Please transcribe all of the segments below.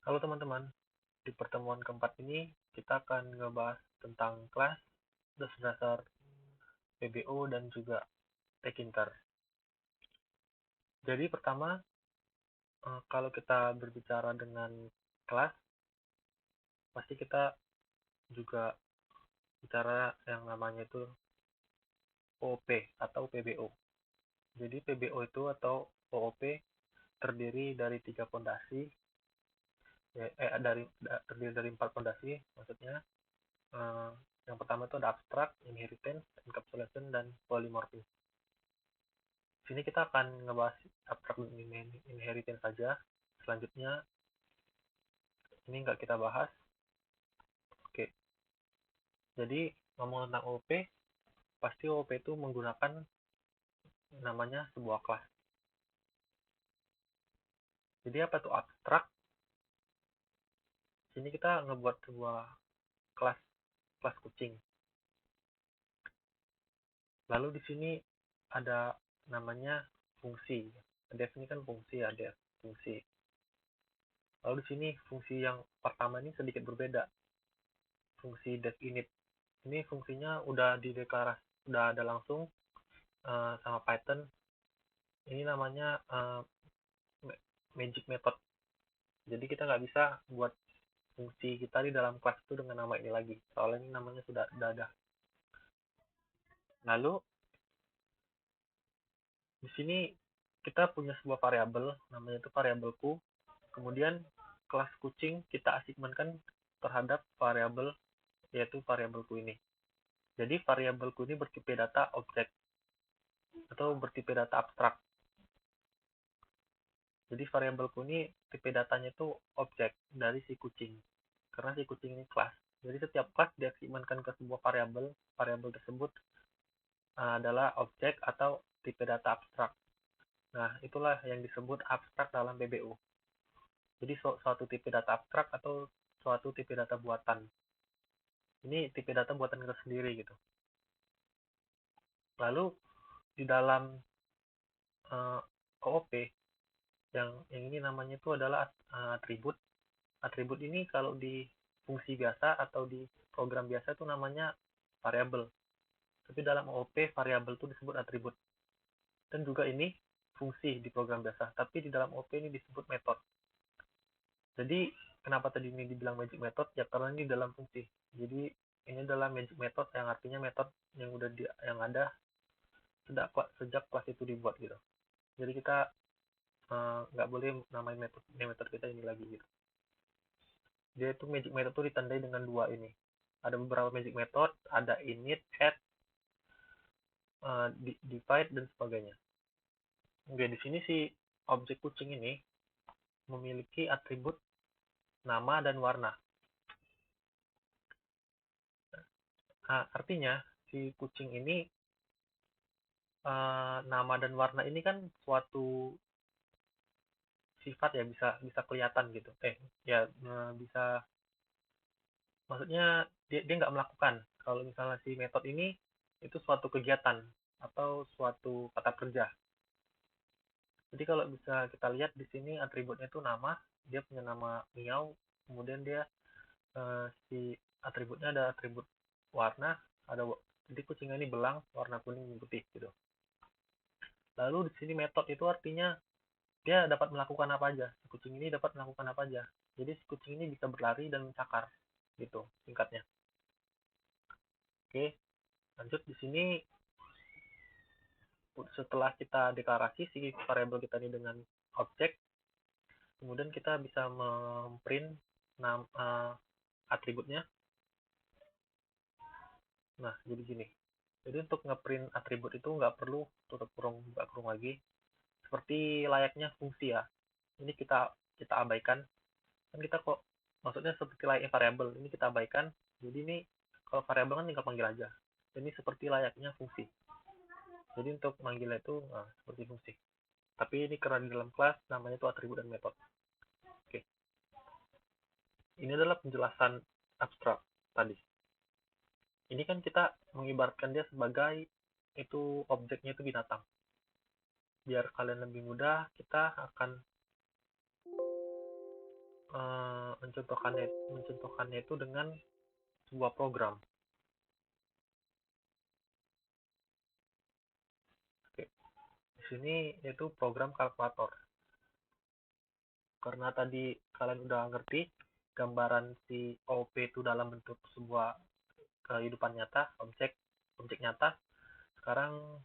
Halo teman-teman, di pertemuan keempat ini kita akan ngebahas tentang kelas, dasar-dasar PBO dan juga Tekinter. Jadi pertama, kalau kita berbicara dengan kelas, pasti kita juga bicara yang namanya itu OOP atau PBO. Jadi PBO itu atau OOP terdiri dari tiga fondasi, terdiri dari 4 fondasi, maksudnya. Eh, yang pertama itu ada abstract, inheritance, encapsulation, dan polymorphism. Sini kita akan ngebahas abstract dan inheritance saja. Selanjutnya ini nggak kita bahas. Oke, jadi ngomong tentang OOP, pasti OOP itu menggunakan namanya sebuah kelas. Jadi apa itu abstract? Sini kita ngebuat sebuah kelas kelas kucing. Lalu di sini ada namanya fungsi. Def ini kan fungsi, ada fungsi. Lalu di sini fungsi yang pertama ini sedikit berbeda. Fungsi def init. Ini fungsinya udah dideklarasi, udah ada langsung sama Python. Ini namanya magic method. Jadi kita nggak bisa buat fungsi kita di dalam kelas itu dengan nama ini lagi. Soalnya ini namanya sudah ada. Lalu di sini kita punya sebuah variabel, namanya itu variabelku. Kemudian kelas kucing kita asigmankan terhadap variabel, yaitu variabelku ini. Jadi variabelku ini bertipe data objek atau bertipe data abstrak. Jadi variabelku ini tipe datanya itu objek dari si kucing. Karena si kucing ini kelas. Jadi setiap kelas diaksimankan ke sebuah variabel. Variabel tersebut adalah objek atau tipe data abstrak. Nah, itulah yang disebut abstrak dalam PBO. Jadi suatu tipe data abstrak atau suatu tipe data buatan. Ini tipe data buatan kita sendiri gitu. Lalu di dalam OOP yang ini namanya itu adalah atribut. Atribut ini kalau di fungsi biasa atau di program biasa itu namanya variabel. Tapi dalam OOP variabel itu disebut atribut. Dan juga ini fungsi di program biasa. Tapi di dalam OOP ini disebut metode. Jadi kenapa tadi ini dibilang magic method? Ya karena ini dalam fungsi. Jadi ini adalah magic method yang artinya metode yang udah yang ada sejak kelas itu dibuat gitu. Jadi kita nggak boleh namain metode kita ini lagi gitu. Dia itu magic method itu ditandai dengan dua ini. Ada beberapa magic method, ada init, add, divide, dan sebagainya. Oke, di sini si objek kucing ini memiliki atribut nama dan warna. Nah, artinya si kucing ini nama dan warna ini kan suatu sifat ya, bisa kelihatan gitu. Ya bisa, maksudnya dia nggak melakukan. Kalau misalnya si metode ini itu suatu kegiatan atau suatu kata kerja. Jadi kalau bisa kita lihat di sini atributnya itu nama, dia punya nama miau, kemudian dia si atributnya ada atribut warna, ada, jadi kucingnya ini belang warna kuning dan putih gitu. Lalu di sini metode itu artinya dia dapat melakukan apa aja. Si kucing ini dapat melakukan apa aja. Jadi si kucing ini bisa berlari dan mencakar gitu singkatnya. Oke, lanjut di sini setelah kita deklarasi si variabel kita ini dengan objek, kemudian kita bisa memprint atributnya. Nah, jadi gini. Jadi untuk ngeprint atribut itu nggak perlu tutup kurung, buka kurung lagi. Seperti layaknya fungsi ya. Ini kita abaikan. Kan kita kok, maksudnya seperti layaknya variabel. Ini kita abaikan. Jadi ini kalau variabel kan tinggal panggil aja. Ini seperti layaknya fungsi. Jadi untuk manggilnya itu seperti fungsi. Tapi ini karena di dalam kelas namanya itu atribut dan metode. Oke. Ini adalah penjelasan abstrak tadi. Ini kan kita mengibaratkan dia sebagai itu objeknya itu binatang. Biar kalian lebih mudah, kita akan mencontohkannya itu dengan sebuah program. Oke, di sini yaitu program kalkulator. Karena tadi kalian udah ngerti gambaran si OOP itu dalam bentuk sebuah kehidupan nyata, objek nyata. Sekarang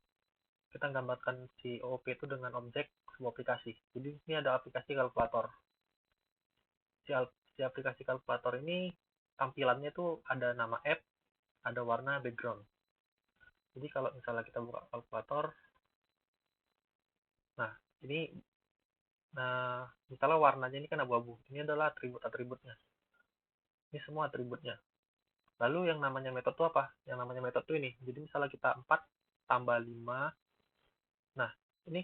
kita gambarkan si OOP itu dengan objek sebuah aplikasi. Jadi ini ada aplikasi kalkulator. Si aplikasi kalkulator ini tampilannya tuh ada nama app, ada warna background. Jadi kalau misalnya kita buka kalkulator, nah ini misalnya warnanya ini kan abu-abu. Ini adalah atribut-atributnya. Ini semua atributnya. Lalu yang namanya metode itu apa? Yang namanya metode itu ini. Jadi misalnya kita 4 tambah 5. Nah, ini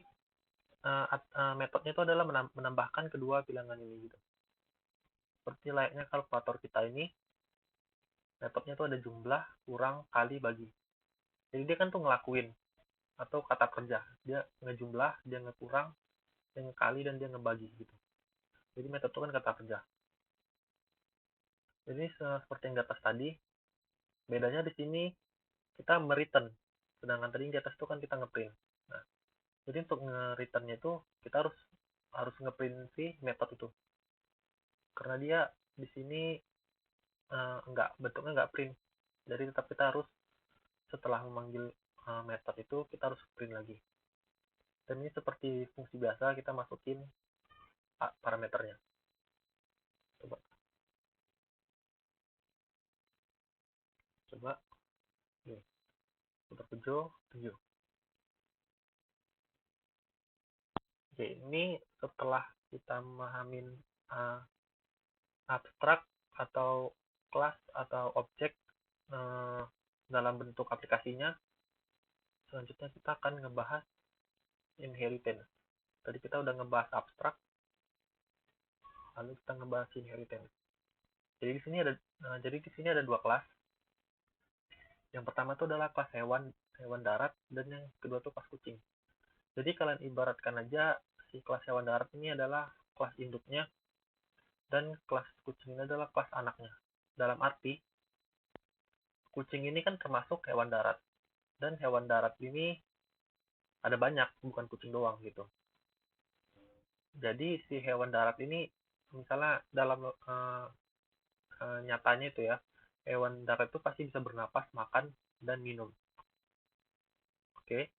metodenya itu adalah menambahkan kedua bilangan ini gitu. Seperti layaknya kalkulator kita ini, metodenya itu ada jumlah, kurang, kali, bagi. Jadi dia kan tuh ngelakuin atau kata kerja. Dia ngejumlah, dia ngekurang, dia ngekali, dan dia ngebagi gitu. Jadi metode itu kan kata kerja. Jadi seperti yang di atas tadi, bedanya di sini kita mereturn, sedangkan tadi di atas itu kan kita ngeprint. Nah, jadi untuk nge-returnnya itu kita harus ngeprint si metode itu, karena dia di sini bentuknya nggak print. Jadi tetap kita harus setelah memanggil metode itu kita harus print lagi. Dan ini seperti fungsi biasa, kita masukin parameternya. Coba nih, putar 7. Oke, ini setelah kita memahamin abstrak atau kelas atau objek dalam bentuk aplikasinya, selanjutnya kita akan ngebahas inheritance. Tadi kita udah ngebahas abstrak, lalu kita ngebahas inheritance. Jadi di sini ada dua kelas. Yang pertama itu adalah kelas hewan darat, dan yang kedua itu kelas kucing. Jadi kalian ibaratkan aja si kelas hewan darat ini adalah kelas induknya, dan kelas kucing ini adalah kelas anaknya. Dalam arti, kucing ini kan termasuk hewan darat, dan hewan darat ini ada banyak, bukan kucing doang gitu. Jadi si hewan darat ini, misalnya dalam nyatanya itu ya, hewan darat itu pasti bisa bernapas, makan, dan minum. Oke.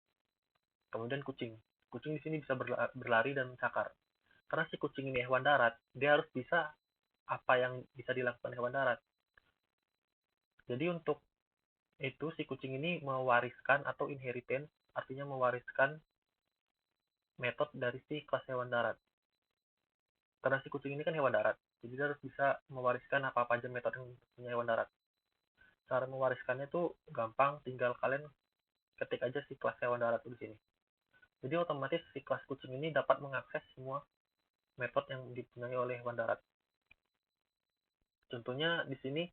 Kemudian kucing. Kucing di sini bisa berlari dan mencakar. Karena si kucing ini hewan darat, dia harus bisa apa yang bisa dilakukan hewan darat. Jadi untuk itu si kucing ini mewariskan atau inheritance, artinya mewariskan metode dari si kelas hewan darat. Karena si kucing ini kan hewan darat, jadi dia harus bisa mewariskan apa-apa aja metode yang punya hewan darat. Cara mewariskannya tuh gampang, tinggal kalian ketik aja si kelas hewan darat di sini. Jadi otomatis si kelas kucing ini dapat mengakses semua metode yang dipunyai oleh hewan darat. Contohnya di sini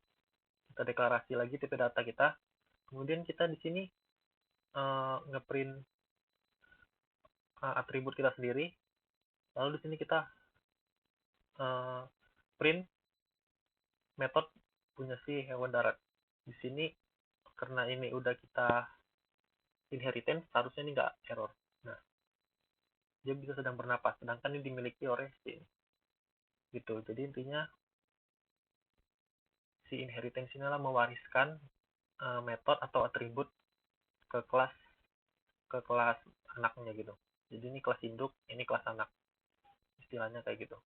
kita deklarasi lagi tipe data kita. Kemudian kita di sini ngeprint atribut kita sendiri. Lalu di sini kita print metode punya si hewan darat. Di sini karena ini udah kita inheritance, harusnya ini nggak error. Nah, dia bisa sedang bernapas, sedangkan ini dimiliki oleh si ini. Gitu. Jadi intinya si inheritance ini adalah mewariskan metode atau atribut ke kelas anaknya gitu. Jadi ini kelas induk, ini kelas anak. Istilahnya kayak gitu.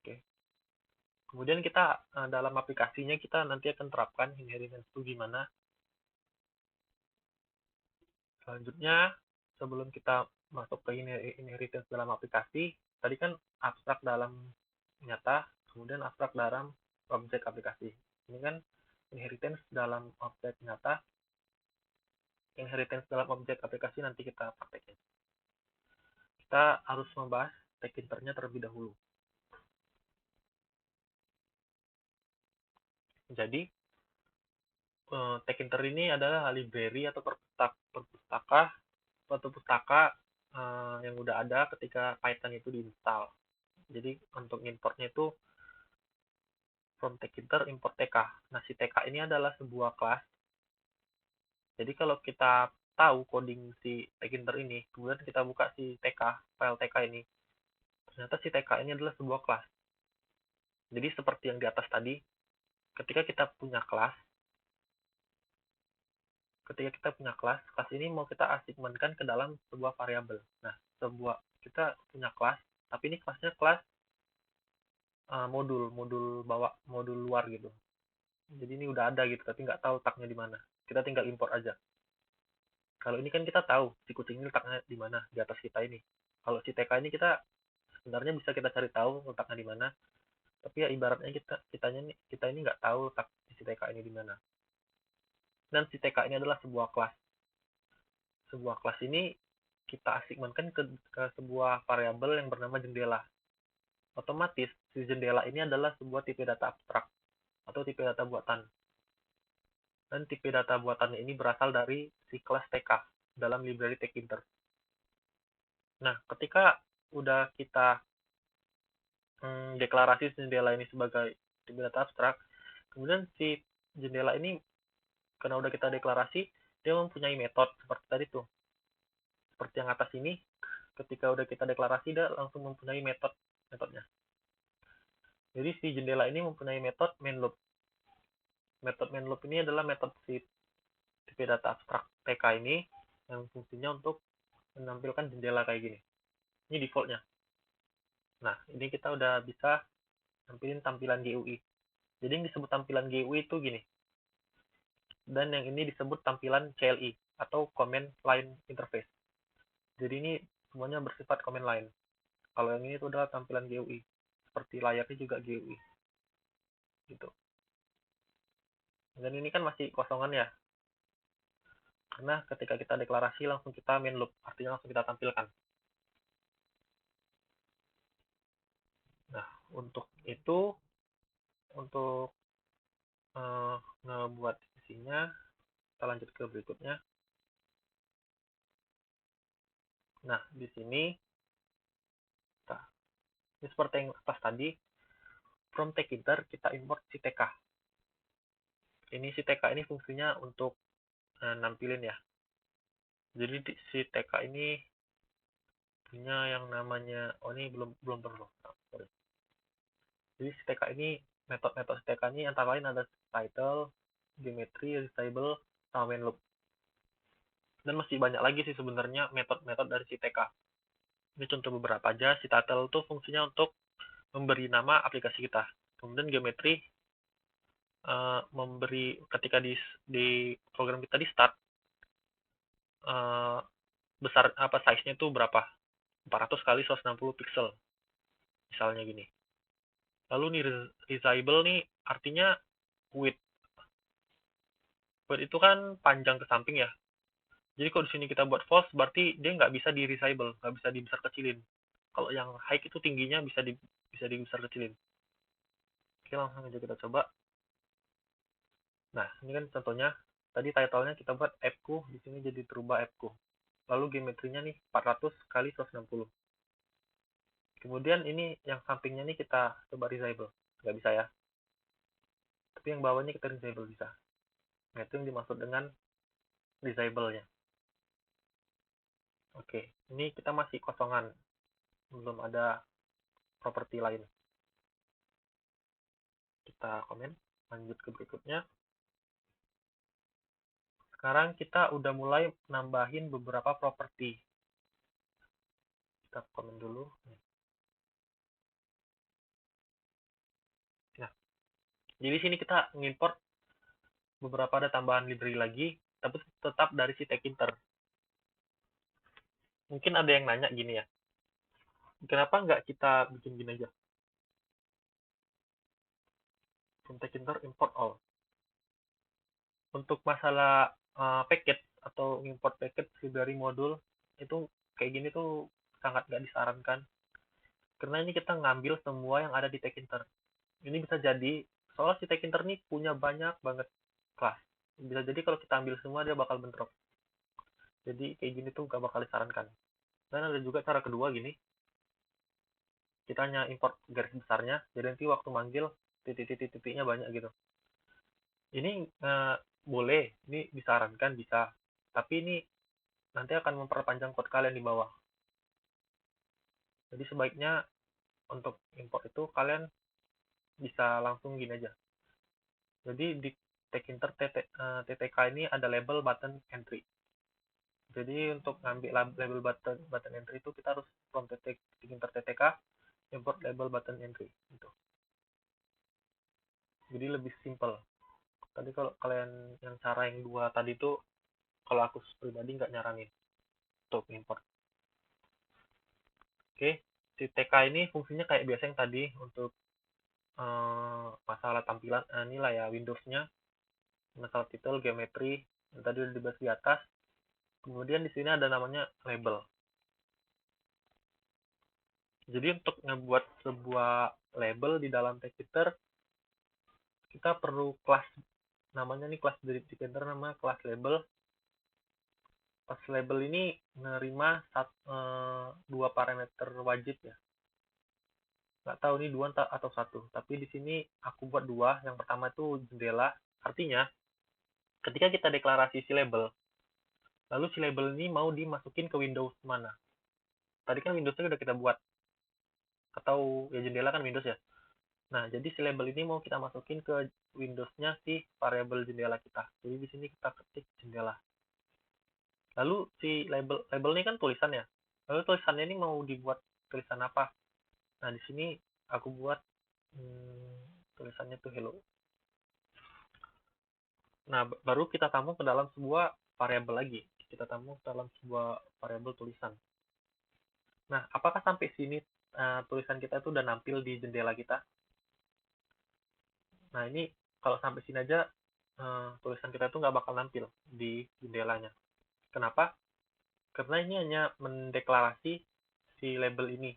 Oke. Kemudian kita dalam aplikasinya kita nanti akan terapkan inheritance itu gimana. Selanjutnya, sebelum kita masuk ke inheritance dalam aplikasi, tadi kan abstrak dalam nyata, kemudian abstrak dalam objek aplikasi. Ini kan inheritance dalam objek nyata, inheritance dalam objek aplikasi nanti kita praktekin. Kita harus membahas tag-internya terlebih dahulu. Jadi, tag-inter ini adalah library atau pustaka yang udah ada ketika Python itu diinstal. Jadi untuk importnya itu from tkinter import tk. Nah, si tk ini adalah sebuah kelas. Jadi kalau kita tahu coding si tkinter ini, kemudian kita buka si tk, file tk ini, ternyata si tk ini adalah sebuah kelas. Jadi seperti yang di atas tadi, ketika kita punya kelas, kelas ini mau kita asigmenkan ke dalam sebuah variabel. Nah, kita punya kelas, tapi ini kelasnya kelas modul luar gitu. Jadi ini udah ada gitu, tapi nggak tahu letaknya di mana. Kita tinggal import aja. Kalau ini kan kita tahu si kucing ini letaknya di mana, di atas kita ini. Kalau si TK ini kita sebenarnya bisa kita cari tahu letaknya di mana, tapi ya ibaratnya kita ini nggak tahu letak si TK ini di mana. Dan si TK ini adalah sebuah kelas. Sebuah kelas ini kita asigmenkan ke sebuah variabel yang bernama jendela. Otomatis si jendela ini adalah sebuah tipe data abstrak atau tipe data buatan. Dan tipe data buatannya ini berasal dari si kelas TK dalam library tkinter. Nah, ketika udah kita deklarasi jendela ini sebagai tipe data abstrak, kemudian si jendela ini karena udah kita deklarasi, dia mempunyai metode seperti tadi tuh. Seperti yang atas ini, ketika udah kita deklarasi, dia langsung mempunyai metodenya. Jadi si jendela ini mempunyai metode main loop. Metode main loop ini adalah metode si tipe data abstrak TK ini yang fungsinya untuk menampilkan jendela kayak gini. Ini defaultnya. Nah, ini kita udah bisa nampilin tampilan GUI. Jadi yang disebut tampilan GUI itu gini. Dan yang ini disebut tampilan CLI atau Command Line Interface. Jadi ini semuanya bersifat command line. Kalau yang ini itu adalah tampilan GUI. Seperti layarnya juga GUI. Gitu. Dan ini kan masih kosongan ya. Karena ketika kita deklarasi langsung kita main loop, artinya langsung kita tampilkan. Nah, untuk itu, untuk ngebuat isinya, kita lanjut ke berikutnya. Nah, di sini, ini seperti yang atas tadi, from tkinter kita import si TK. Ini si TK ini fungsinya untuk nampilin ya. Jadi si TK ini punya yang namanya, ini belum perlu. Sorry. Jadi si TK ini, metode TK ini antara lain ada title, geometry, resizable, sama main loop. Dan masih banyak lagi sih sebenarnya metode-metode dari si TK. Ini contoh beberapa aja. Si title itu fungsinya untuk memberi nama aplikasi kita. Kemudian geometry memberi ketika di program kita di start besar size-nya itu berapa? 400 kali 160 pixel. Misalnya gini. Lalu nih resizable nih artinya width. Width itu kan panjang ke samping ya. Jadi kalau di sini kita buat false berarti dia nggak bisa di resizable, nggak bisa dibesar kecilin. Kalau yang high itu tingginya bisa dibesar kecilin. Oke, langsung aja kita coba. Nah, ini kan contohnya. Tadi title-nya kita buat appku, di sini jadi berubah appku. Lalu geometrinya nih 400 kali 160. Kemudian ini yang sampingnya nih kita coba resizable. Nggak bisa ya. Tapi yang bawahnya kita resizable bisa. Nah, itu yang dimaksud dengan resizable-nya. Oke, ini kita masih kosongan. Belum ada properti lain. Kita komen, lanjut ke berikutnya. Sekarang kita udah mulai nambahin beberapa properti. Kita komen dulu. Nah, jadi sini kita ngimport beberapa ada tambahan library lagi, tapi tetap dari si tkinter. Mungkin ada yang nanya gini ya, kenapa nggak kita bikin gini aja? From tkinter import all. Untuk masalah packet atau import packet dari modul, itu kayak gini tuh sangat nggak disarankan. Karena ini kita ngambil semua yang ada di tkinter. Ini bisa jadi, soalnya si tkinter ini punya banyak banget kelas. Bisa jadi kalau kita ambil semua dia bakal bentrok. Jadi kayak gini tuh nggak bakal disarankan. Dan ada juga cara kedua gini. kita hanya import garis besarnya, jadi nanti waktu manggil titik-titik-titiknya banyak gitu. Ini boleh, ini disarankan bisa, tapi ini nanti akan memperpanjang code kalian di bawah. Jadi sebaiknya untuk import itu kalian bisa langsung gini aja. Jadi di Tkinter TTK ini ada label button entry. Jadi untuk ngambil label button entry itu kita harus from Tkinter TTK import label button entry gitu. Jadi lebih simple. Tadi kalau kalian yang cara yang dua tadi itu, kalau aku pribadi nggak nyaranin untuk import. Oke, si TK ini fungsinya kayak biasa yang tadi untuk masalah tampilan inilah ya Windows-nya, masalah title, geometri yang tadi udah dibahas di atas. Kemudian di sini ada namanya label. Jadi untuk ngebuat sebuah label di dalam Tkinter, kita perlu kelas, namanya nih kelas dari Tkinter, nama kelas label. Kelas label ini menerima dua parameter wajib ya. Nggak tahu ini dua atau satu, tapi di sini aku buat dua. Yang pertama itu jendela, artinya ketika kita deklarasi si label, lalu si label ini mau dimasukin ke Windows mana. Tadi kan Windows-nya udah kita buat, atau ya jendela kan Windows ya. Nah, jadi si label ini mau kita masukin ke Windows-nya si variabel jendela kita. Jadi di sini kita ketik jendela. Lalu si label ini kan tulisan ya. Lalu tulisannya ini mau dibuat tulisan apa? Nah, di sini aku buat tulisannya tuh hello. Nah, baru kita tamu ke dalam sebuah variabel lagi. Kita tamu ke dalam sebuah variabel tulisan. Nah, apakah sampai sini tulisan kita itu udah nampil di jendela kita? Nah, ini kalau sampai sini aja tulisan kita itu nggak bakal nampil di jendelanya. Kenapa? Karena ini hanya mendeklarasi si label ini.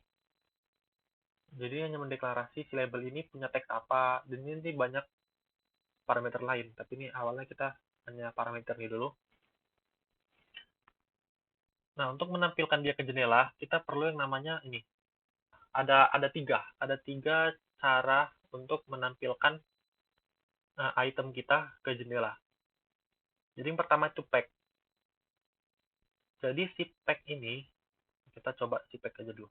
Jadi hanya mendeklarasi si label ini punya teks apa, dan ini banyak parameter lain. Tapi ini awalnya kita hanya parameter ini dulu. Nah, untuk menampilkan dia ke jendela, kita perlu yang namanya ini. Ada tiga cara untuk menampilkan item kita ke jendela. Jadi yang pertama itu pack. Jadi si pack ini, kita coba si pack aja dulu.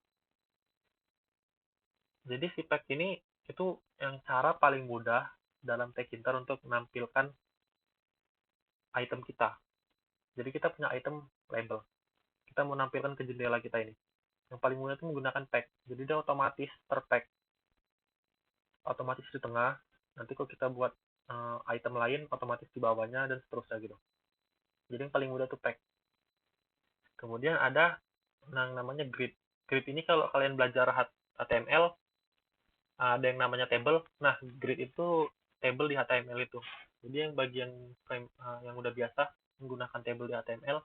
Jadi si pack ini itu yang cara paling mudah dalam Tkinter untuk menampilkan item kita. Jadi kita punya item label. Kita mau nampilkan ke jendela kita ini. Yang paling mudah itu menggunakan pack. Jadi dia otomatis terpack. Otomatis di tengah. Nanti kalau kita buat item lain, otomatis di bawahnya dan seterusnya gitu. Jadi yang paling mudah itu pack. Kemudian ada yang namanya grid. Grid ini kalau kalian belajar HTML, ada yang namanya table. Nah, grid itu table di HTML itu. Jadi yang bagian frame yang udah biasa menggunakan table di HTML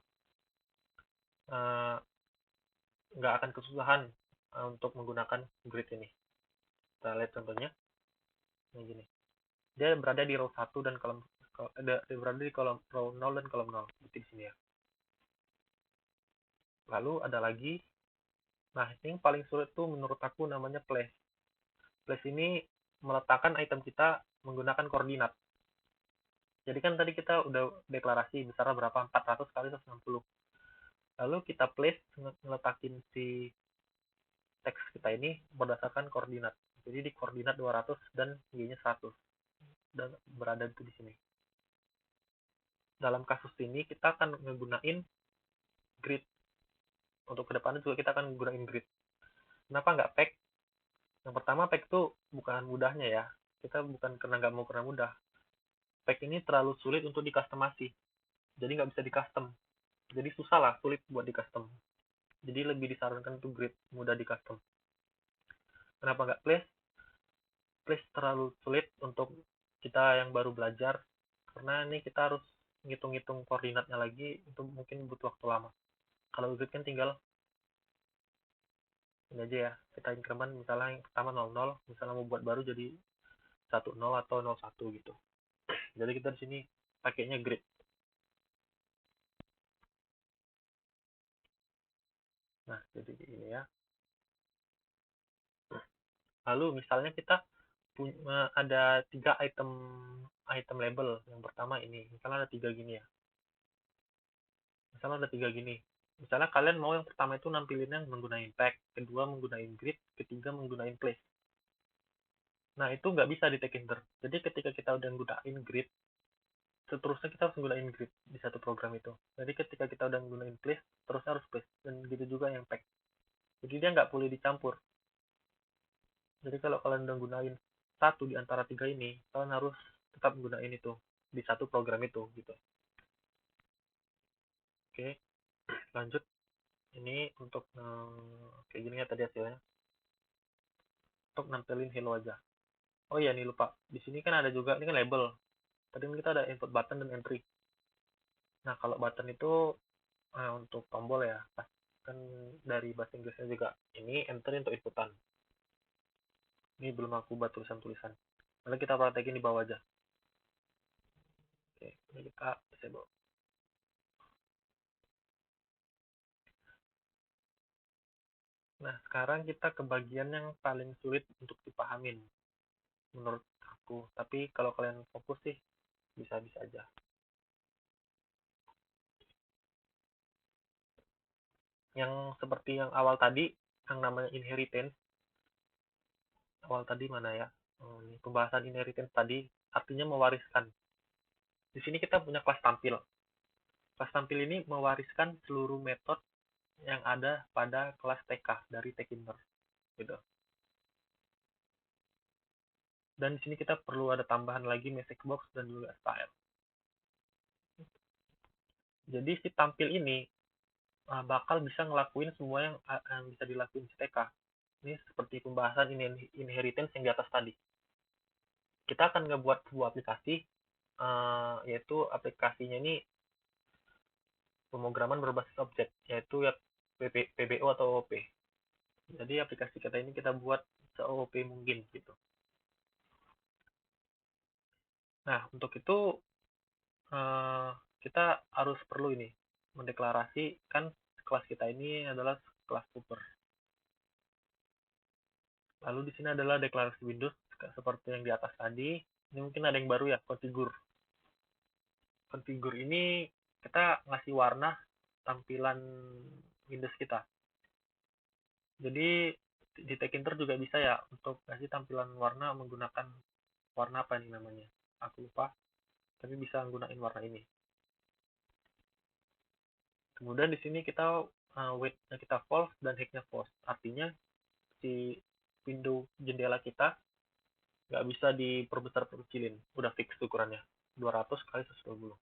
nggak akan kesusahan untuk menggunakan grid ini. Kita lihat contohnya. Nah, gini. Dia berada di row 1 dan kolom berada di kolom row 0 dan kolom 0. Seperti di sini ya. Lalu ada lagi. Nah, ini yang paling sulit tuh menurut aku namanya place. Place ini meletakkan item kita menggunakan koordinat. Jadi kan tadi kita udah deklarasi besarnya berapa? 400 kali 160. Lalu kita place ngeletakin si teks kita ini berdasarkan koordinat. Jadi di koordinat 200 dan y-nya 100. Dan berada itu di sini. Dalam kasus ini kita akan menggunakan grid. Untuk kedepannya juga kita akan menggunakan grid. Kenapa nggak pack? Yang pertama, pack itu bukan mudahnya ya. Kita bukan karena nggak mau karena mudah. Pack ini terlalu sulit untuk dikastomasi. Jadi nggak bisa di-custom. Jadi susah lah, sulit buat di-custom. Jadi lebih disarankan itu grid, mudah di-custom. Kenapa nggak place? Place terlalu sulit untuk kita yang baru belajar. Karena ini kita harus ngitung-ngitung koordinatnya lagi, itu mungkin butuh waktu lama. Kalau grid kan tinggal ini aja ya, kita increment misalnya yang pertama 00, misalnya mau buat baru jadi 10 atau 01 gitu. Jadi kita di sini pakainya grid. Nah, jadi ini ya. Lalu misalnya kita punya ada 3 item label. Yang pertama ini, misalnya ada 3 gini ya. Misalnya ada 3 gini. Misalnya kalian mau yang pertama itu nampilinnya menggunakan tag, kedua menggunakan grid, ketiga menggunakan place. Nah, itu nggak bisa di Tkinter. Jadi ketika kita udah gunain grid, seterusnya kita harus menggunakan grid di satu program itu. Jadi ketika kita udah menggunakan place, terusnya harus place. Dan gitu juga yang tag. Jadi dia nggak boleh dicampur. Jadi kalau kalian udah gunain satu di antara 3 ini, kalian harus tetap gunain itu di satu program itu gitu. Oke, lanjut. Ini untuk kayak gini ya tadi hasilnya. Untuk nampilin hello aja. Oh iya nih lupa. Di sini kan ada juga ini kan label. Tadi kan kita ada input button dan entry. Nah, kalau button itu untuk tombol ya. Kan dari bahasa Inggrisnya juga. Ini enter untuk inputan. Ini belum aku buat tulisan-tulisan. Lalu kita praktekin di bawah aja. Oke, ini kita disable. Nah, sekarang kita ke bagian yang paling sulit untuk dipahamin menurut aku. Tapi kalau kalian fokus sih bisa-bisa aja. Yang seperti yang awal tadi, yang namanya inheritance. Awal tadi mana ya? Ini pembahasan inheritance tadi artinya mewariskan. Di sini kita punya kelas tampil. Kelas tampil ini mewariskan seluruh metode yang ada pada kelas TK dari Tkinter gitu. Dan di sini kita perlu ada tambahan lagi message box dan juga style. Jadi si tampil ini bakal bisa ngelakuin semua yang bisa dilakuin si TK. Ini seperti pembahasan inheritance yang di atas tadi. Kita akan ngebuat sebuah aplikasi, yaitu aplikasinya ini pemrograman berbasis objek, yaitu ya PBO atau OOP. Jadi aplikasi kita ini kita buat se-OOP mungkin gitu. Nah, untuk itu kita harus perlu ini mendeklarasikan kelas kita ini adalah kelas super. Lalu di sini adalah deklarasi Windows seperti yang di atas tadi. Ini mungkin ada yang baru ya, configure. Configure ini kita ngasih warna tampilan Windows kita. Jadi di Tkinter juga bisa ya untuk ngasih tampilan warna menggunakan warna apa nih namanya. Aku lupa, tapi bisa menggunakan warna ini. Kemudian di sini kita weight-nya kita false dan height-nya false. Artinya si window jendela kita nggak bisa diperbesar perkecilin. Udah fix ukurannya. 200 kali 120.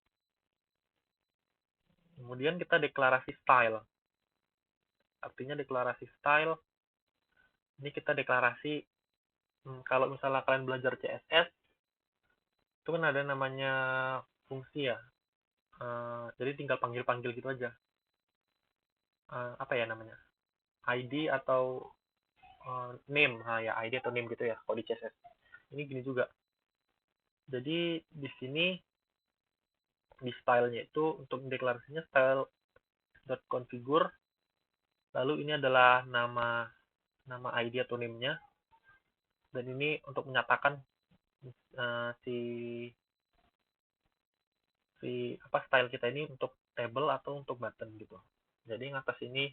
Kemudian kita deklarasi style. Artinya deklarasi style, ini kita deklarasi, kalau misalnya kalian belajar CSS, itu kan ada namanya fungsi ya. Jadi tinggal panggil-panggil gitu aja. Apa ya namanya? ID atau name. Nah ya, ID atau name gitu ya, kalau di CSS. Ini gini juga. Jadi di sini di stylenya itu untuk deklarasinya style.configure, lalu ini adalah nama ID atau name-nya, dan ini untuk menyatakan si style kita ini untuk table atau untuk button gitu. Jadi yang atas ini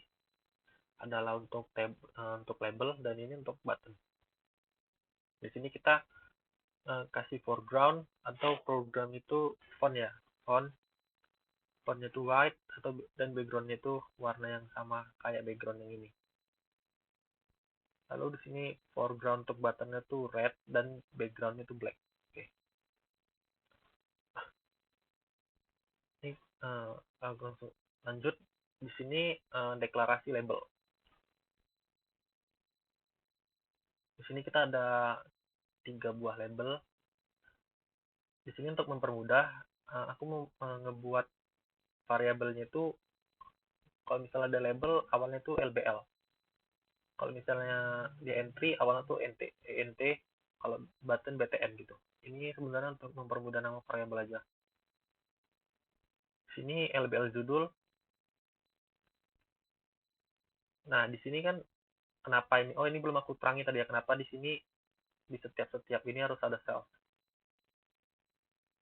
adalah untuk label dan ini untuk button. Di sini kita kasih foreground atau program itu font ya, fontnya itu white dan backgroundnya itu warna yang sama kayak background yang ini. Lalu di sini foreground untuk buttonnya tuh red dan backgroundnya itu black. Oke. Ini langsung lanjut. Di sini deklarasi label. Di sini kita ada 3 buah label. Di sini untuk mempermudah, aku mau ngebuat variabelnya itu, kalau misalnya ada label awalnya itu LBL. Kalau misalnya di entry awalnya tuh ENT, kalau button BTN gitu. Ini sebenarnya untuk mempermudah nama variabel aja. Di sini LBL judul. Nah, di sini kan kenapa ini, oh ini belum aku terangi tadi ya, kenapa di sini di setiap ini harus ada self.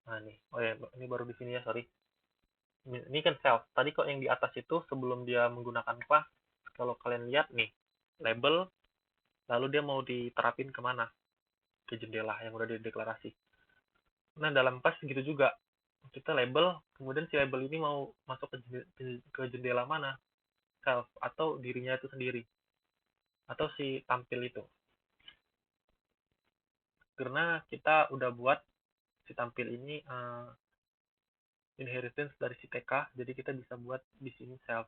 Nah nih, oh ya ini baru di sini ya, sorry. Ini kan self. Tadi kok yang di atas itu sebelum dia menggunakan class, kalau kalian lihat nih, label, lalu dia mau diterapin kemana? Ke jendela yang udah dideklarasi. Nah dalam class gitu juga, kita label, kemudian si label ini mau masuk ke jendela mana? Self, atau dirinya itu sendiri, atau si tampil itu. Karena kita udah buat si tampil ini inheritance dari si TK, jadi kita bisa buat di sini self.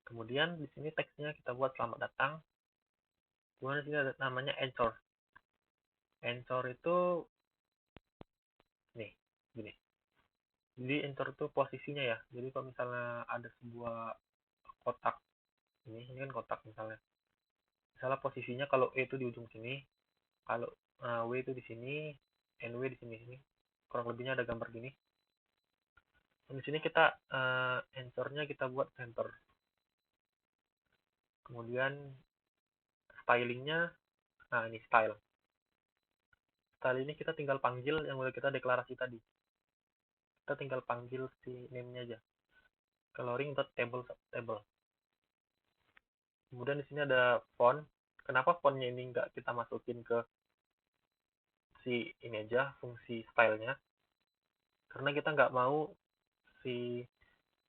Kemudian di sini teksnya kita buat selamat datang. Kemudian di sini ada namanya anchor. Anchor itu nih, gini. Jadi anchor itu posisinya ya. Jadi kalau misalnya ada sebuah kotak ini kan kotak misalnya. Misalnya posisinya kalau E itu di ujung sini, kalau W itu di sini, NW di sini sini. Kurang lebihnya ada gambar gini. Dan di sini kita anchor-nya kita buat center. Kemudian stylingnya, nah ini style. Style ini kita tinggal panggil yang udah kita deklarasi tadi. Kita tinggal panggil si name-nya aja. Coloring.table. Kemudian di sini ada font. Kenapa fontnya ini nggak kita masukin ke si ini aja, fungsi stylenya? Karena kita nggak mau si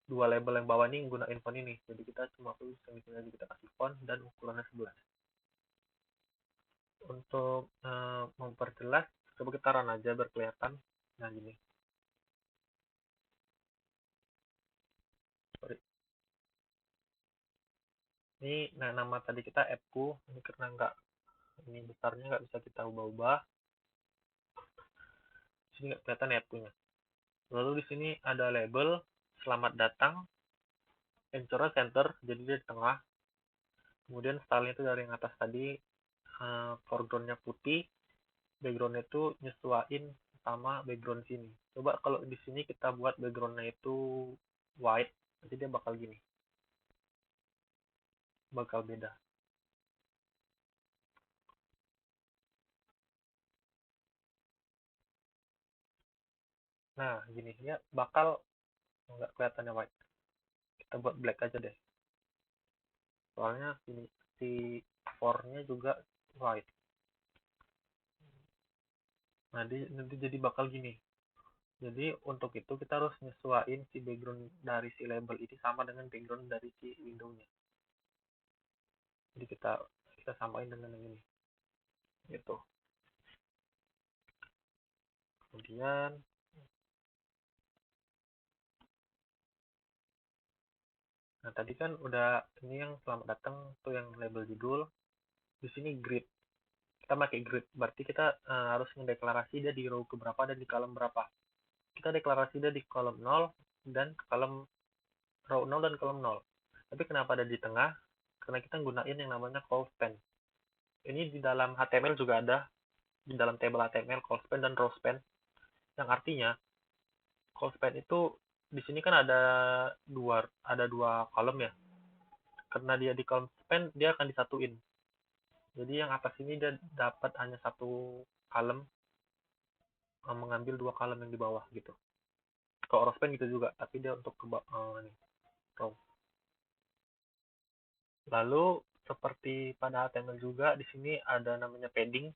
dua label yang bawah ini gunain font ini. Jadi kita cuma tulis yang di sini aja, kita kasih font dan ukurannya 11. Untuk memperjelas, coba kita run aja biar kelihatan. Nah gini. Sorry. Ini nah, nama tadi kita appku. Ini karena nggak, ini besarnya nggak bisa kita ubah-ubah. Di sini nggak kelihatan ya appku-nya. Lalu di sini ada label selamat datang, anchor center, jadi dia di tengah. Kemudian stylenya itu dari yang atas tadi, foregroundnya putih, backgroundnya itu nyesuaiin sama background sini. Coba kalau di sini kita buat backgroundnya itu white, nanti dia bakal gini, bakal beda. Nah gini ya, bakal nggak kelihatannya white. Kita buat black aja deh. Soalnya sini si fontnya juga white. Nah nanti jadi bakal gini. Jadi untuk itu kita harus nyesuaiin si background dari si label ini sama dengan background dari si window-nya. Jadi kita samain dengan yang ini. Gitu. Kemudian nah tadi kan udah ini yang selamat datang tuh yang label judul. Di sini grid. Kita pakai grid. Berarti kita harus mendeklarasi dia di row keberapa dan di column berapa. Kita deklarasi dia di column 0 dan column row 0 dan column 0. Tapi kenapa ada di tengah? Karena kita gunain yang namanya call span. Ini di dalam HTML juga ada, di dalam table HTML call span dan row span, yang artinya call span itu di sini kan ada dua kolom ya. Karena dia di column span dia akan disatuin. Jadi yang atas ini dia dapat hanya satu kolom, mengambil dua kolom yang di bawah gitu. Kalau row span gitu juga, tapi dia untuk ke nih, row. Lalu seperti pada HTML juga di sini ada namanya padding.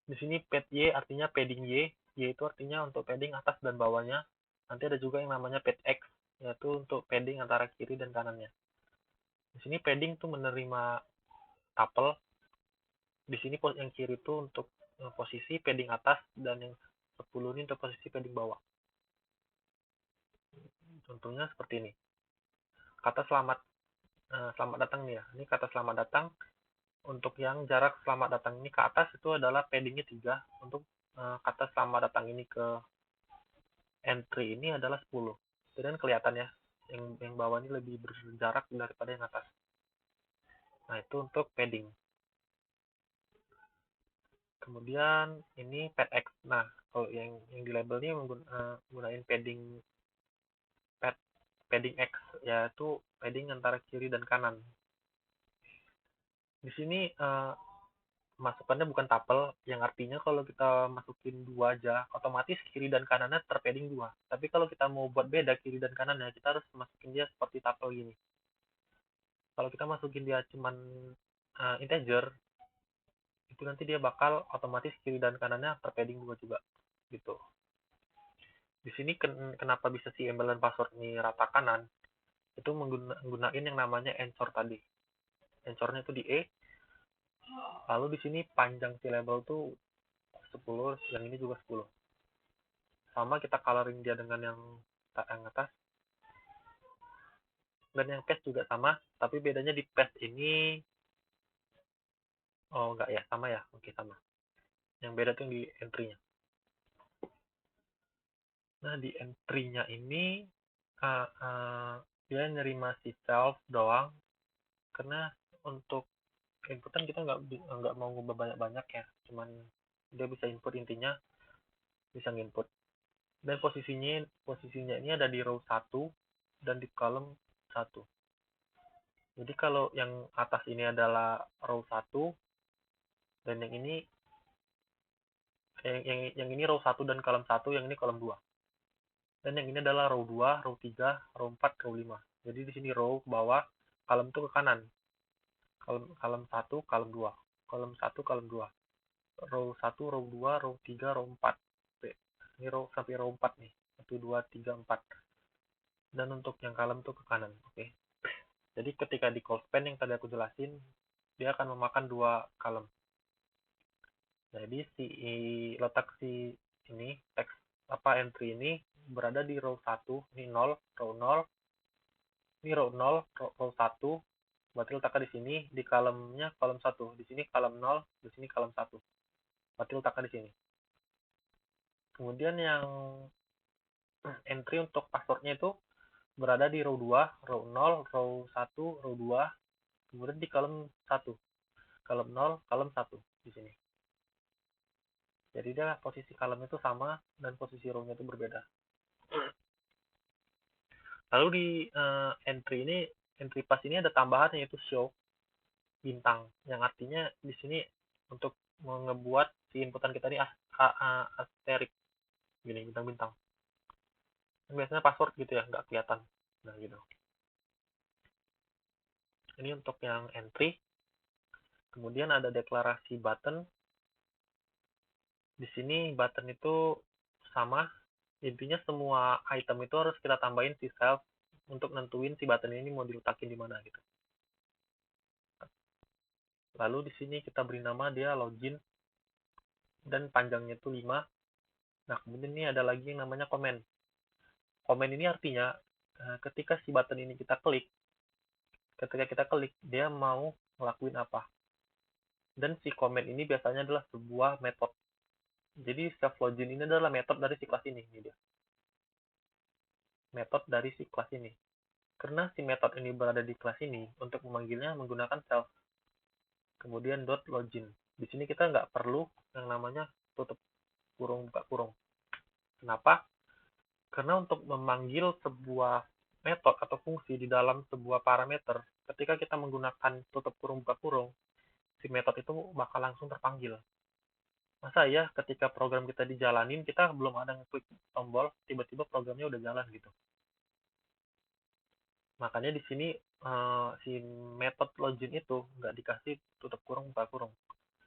Di sini pad Y artinya padding Y. Y itu artinya untuk padding atas dan bawahnya. Nanti ada juga yang namanya pad X, yaitu untuk padding antara kiri dan kanannya. Di sini padding tuh menerima tuple. Di sini yang kiri itu untuk posisi padding atas dan yang 10 ini untuk posisi padding bawah. Contohnya seperti ini. Kata selamat datang nih ya. Ini kata selamat datang. Untuk yang jarak selamat datang ini ke atas itu adalah paddingnya 3. Untuk kata selamat datang ini ke entry ini adalah 10. Jadi kan kelihatan ya, yang bawah ini lebih berjarak daripada yang atas. Nah itu untuk padding. Kemudian ini pad X. Nah kalau yang di label ini menggunakan padding X, yaitu padding antara kiri dan kanan. Di sini masukannya bukan tuple, yang artinya kalau kita masukin dua aja, otomatis kiri dan kanannya terpadding dua. Tapi kalau kita mau buat beda kiri dan kanannya, kita harus masukin dia seperti tuple gini. Kalau kita masukin dia cuman integer, itu nanti dia bakal otomatis kiri dan kanannya terpadding dua juga, gitu. Di sini kenapa bisa si embel dan password ini rata kanan, itu menggunakan yang namanya ensor tadi. Ensornya itu di E, lalu di sini panjang si label tuh 10, yang ini juga 10. Sama kita coloring dia dengan yang atas. Dan yang paste juga sama, tapi bedanya di paste ini, oh enggak ya, sama ya, oke sama. Yang beda tuh di entry-nya. Nah, di entry-nya ini, dia nerima si self doang, karena untuk inputan kita nggak mau ngubah banyak-banyak ya, cuman dia bisa input, intinya bisa nginput. Dan posisinya ini ada di row 1 dan di column 1. Jadi kalau yang atas ini adalah row 1 dan yang ini row 1 dan column 1, yang ini column 2. Dan yang ini adalah row 2, row 3, row 4, row 5. Jadi di sini row ke bawah, column itu ke kanan. Column 1, column 2. Column 1, column 2. Row 1, row 2, row 3, row 4. Ini row sampai row 4 nih. 1, 2, 3, 4. Dan untuk yang column itu ke kanan. Oke. Jadi ketika di call span yang tadi aku jelasin, dia akan memakan dua column. Jadi letak si ini teks entry ini berada di row 1, ini 0, row 0, ini row 0, row 1, berarti letaknya di sini, di column-nya column 1, di sini column 0, di sini column 1. Berarti letaknya di sini. Kemudian yang entry untuk passwordnya itu berada di row 2, row 0, row 1, row 2, kemudian di column 1. Column 0, column 1 di sini. Jadi dia posisi column itu sama dan posisi row-nya itu berbeda. Lalu di entry pass ini ada tambahan, yaitu show bintang, yang artinya di sini untuk ngebuat si inputan kita ini asterik gini, bintang-bintang. Biasanya password gitu ya, nggak kelihatan. Nah gitu. Ini untuk yang entry. Kemudian ada deklarasi button. Di sini button itu sama. Intinya semua item itu harus kita tambahin si self untuk nentuin si button ini mau diletakin di mana gitu. Lalu di sini kita beri nama dia login dan panjangnya itu 5. Nah, kemudian ini ada lagi yang namanya comment. Comment ini artinya ketika si button ini ketika kita klik, dia mau ngelakuin apa. Dan si comment ini biasanya adalah sebuah metode. Jadi self login ini adalah metode dari si kelas ini. Ini dia. Metode dari si kelas ini. Karena si metode ini berada di kelas ini, untuk memanggilnya menggunakan self. Kemudian .login. Di sini kita nggak perlu yang namanya tutup kurung, buka kurung. Kenapa? Karena untuk memanggil sebuah metode atau fungsi di dalam sebuah parameter, ketika kita menggunakan tutup kurung, buka kurung, si metode itu bakal langsung terpanggil. Masa ya ketika program kita dijalanin, kita belum ada ngeklik tombol, tiba-tiba programnya udah jalan gitu. Makanya di sini si method login itu nggak dikasih tutup kurung, buka kurung.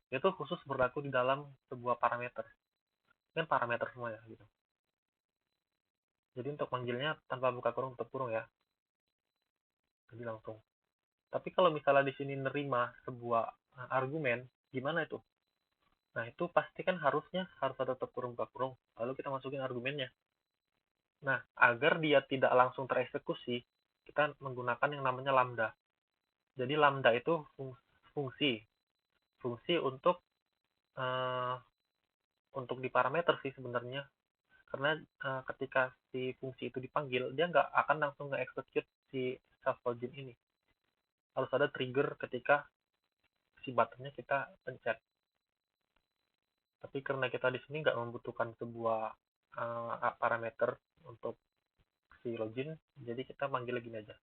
Itu khusus berlaku di dalam sebuah parameter. Kan parameter semua ya gitu. Jadi untuk manggilnya tanpa buka kurung, tutup kurung ya. Jadi langsung. Tapi kalau misalnya di sini nerima sebuah argumen, gimana itu? Nah, itu pasti kan harusnya harus ada tutup kurung, buka kurung. Lalu kita masukin argumennya. Nah, agar dia tidak langsung tereksekusi, kita menggunakan yang namanya lambda. Jadi lambda itu fungsi. Fungsi untuk di parameter sih sebenarnya. Karena ketika si fungsi itu dipanggil, dia nggak akan langsung nge-execute si self login ini. Harus ada trigger ketika si buttonnya kita pencet. Tapi karena kita di sini nggak membutuhkan sebuah parameter untuk si login, jadi kita manggil gini aja.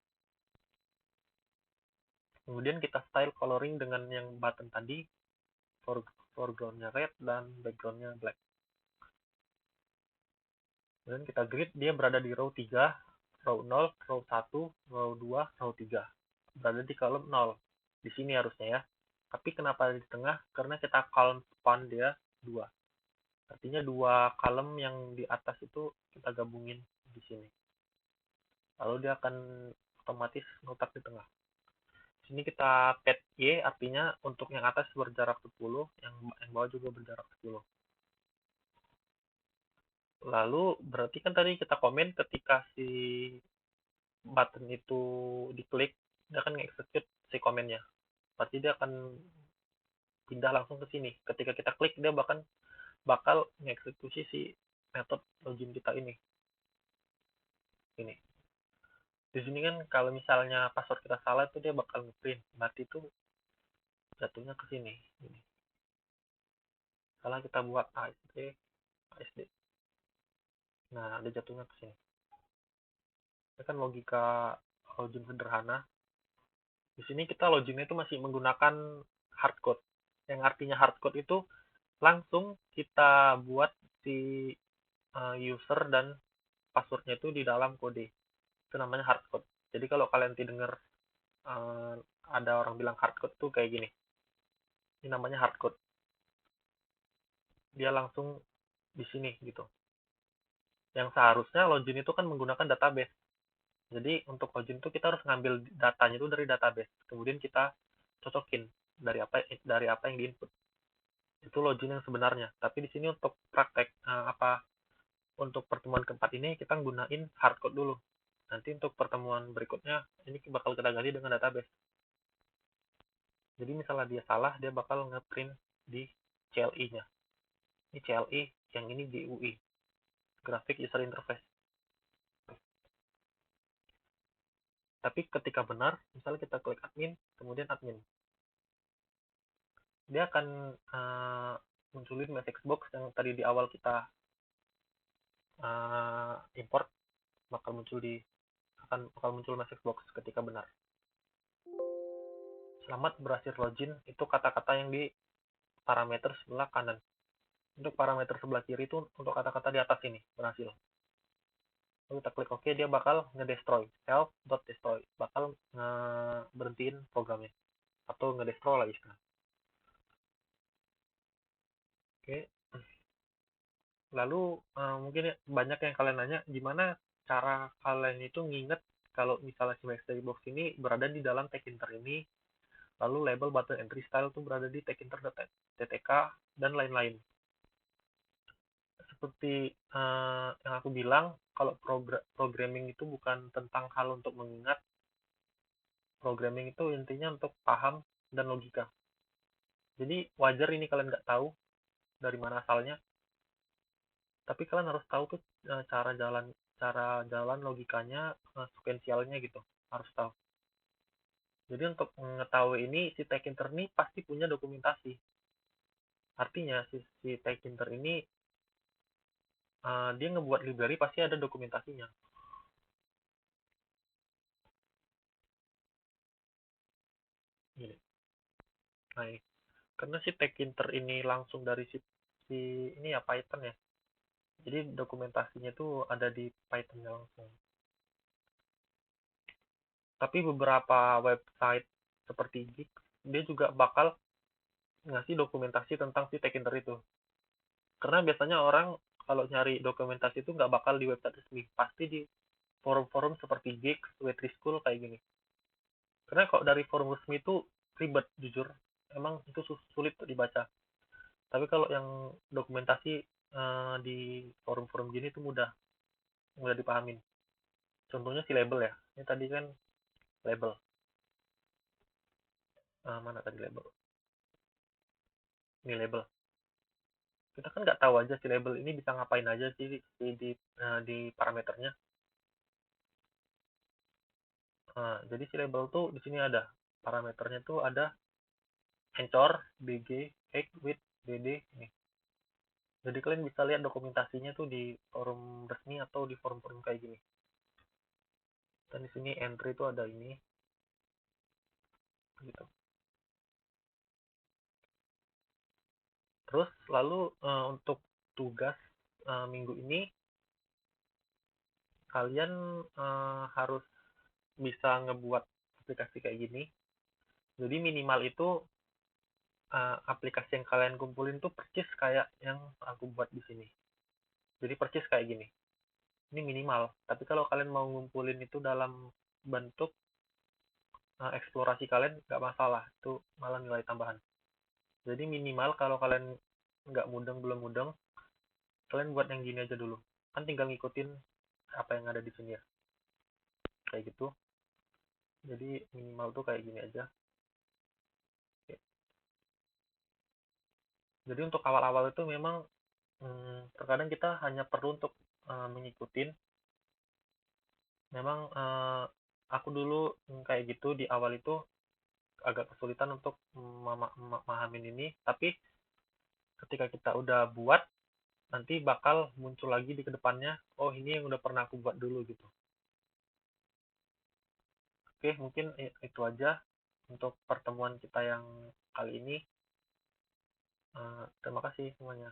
Kemudian kita style coloring dengan yang button tadi, foregroundnya red dan backgroundnya black. Kemudian kita grid, dia berada di row 3, row 0, row 1, row 2, row 3. Berada di column 0. Di sini harusnya ya. Tapi kenapa di tengah? Karena kita column span dia 2. Artinya 2 column yang di atas itu kita gabungin di sini. Lalu dia akan otomatis ngotak di tengah. Sini kita pad Y, artinya untuk yang atas berjarak 10, yang bawah juga berjarak 10. Lalu berarti kan tadi kita komen ketika si button itu diklik, dia akan nge-execute si komennya. Berarti dia akan pindah langsung ke sini. Ketika kita klik, dia bakal nge-eksekusi si metode login kita ini. Ini. Di sini kan kalau misalnya password kita salah itu dia bakal nge-print. Berarti itu jatuhnya ke sini. Ini. Salah kita buat ASD. Nah, dia jatuhnya ke sini. Ini kan logika login sederhana. Di sini kita loginnya itu masih menggunakan hardcode. Yang artinya hardcode itu langsung kita buat si user dan passwordnya itu di dalam kode. Itu namanya hardcode. Jadi kalau kalian dengar ada orang bilang hardcode tuh kayak gini. Ini namanya hardcode. Dia langsung di sini gitu. Yang seharusnya login itu kan menggunakan database. Jadi untuk login itu kita harus ngambil datanya itu dari database. Kemudian kita cocokin dari apa yang diinput. Itu login yang sebenarnya. Tapi di sini untuk praktek untuk pertemuan keempat ini kita gunain hardcode dulu. Nanti untuk pertemuan berikutnya ini bakal kita ganti dengan database. Jadi misalnya dia salah, dia bakal ngeprint di CLI-nya. Ini CLI, yang ini GUI, Graphic User Interface. Tapi ketika benar, misalnya kita klik admin, kemudian admin. Dia akan munculin message box yang tadi di awal kita import, bakal muncul message box ketika benar. Selamat berhasil login, itu kata-kata yang di parameter sebelah kanan. Untuk parameter sebelah kiri itu untuk kata-kata di atas ini, berhasil. Lalu kita klik OK, dia bakal ngedestroy, self.destroy, bakal berhentiin programnya, atau ngedestroy lagi sekarang. Oke. Lalu mungkin banyak yang kalian nanya, gimana cara kalian itu nginget kalau misalnya si mystery box ini berada di dalam tag-inter ini, lalu label button entry style itu berada di tag-inter.ttk, dan lain-lain. Seperti yang aku bilang, kalau programming itu bukan tentang hal untuk mengingat, programming itu intinya untuk paham dan logika. Jadi wajar ini kalian nggak tahu dari mana asalnya, tapi kalian harus tahu tuh cara jalan logikanya, sekuensialnya gitu, harus tahu. Jadi untuk mengetahui ini, si tag-inter ini pasti punya dokumentasi. Artinya si tag-inter ini dia ngebuat library pasti ada dokumentasinya. Gini. Nah, karena si tag-inter ini langsung dari si ini ya Python ya. Jadi dokumentasinya tuh ada di Python-nya langsung. Tapi beberapa website seperti Geek, dia juga bakal ngasih dokumentasi tentang si tag-inter itu. Karena biasanya orang kalau nyari dokumentasi itu nggak bakal di website resmi, pasti di forum-forum seperti Geek, Wetry School kayak gini. Karena kalau dari forum resmi itu ribet jujur, emang itu sulit untuk dibaca. Tapi kalau yang dokumentasi di forum-forum gini itu mudah dipahamin. Contohnya si label ya. Ini tadi kan label. Mana tadi label? Ini label. Kita kan nggak tahu aja si label ini bisa ngapain aja sih di parameternya. Jadi si label tuh di sini ada parameternya tuh ada Anchor, BG, Egg, With, BD ini. Jadi kalian bisa lihat dokumentasinya tuh di forum resmi atau di forum-forum kayak gini. Dan di sini entry itu ada ini. gitu. Terus lalu untuk tugas minggu ini kalian harus bisa ngebuat aplikasi kayak gini. Jadi minimal itu aplikasi yang kalian kumpulin tuh persis kayak yang aku buat di sini. Jadi persis kayak gini. Ini minimal. Tapi kalau kalian mau ngumpulin itu dalam bentuk eksplorasi kalian nggak masalah. Itu malah nilai tambahan. Jadi minimal kalau kalian nggak mudeng, belum mudeng, kalian buat yang gini aja dulu. Kan tinggal ngikutin apa yang ada di sini ya. Kayak gitu. Jadi minimal tuh kayak gini aja. Oke. Jadi untuk awal-awal itu memang terkadang kita hanya perlu untuk mengikutin. Memang aku dulu kayak gitu di awal itu agak kesulitan untuk memahamin ini, tapi ketika kita udah buat, nanti bakal muncul lagi di kedepannya, oh ini yang udah pernah aku buat dulu gitu. Oke, mungkin itu aja untuk pertemuan kita yang kali ini. Terima kasih semuanya.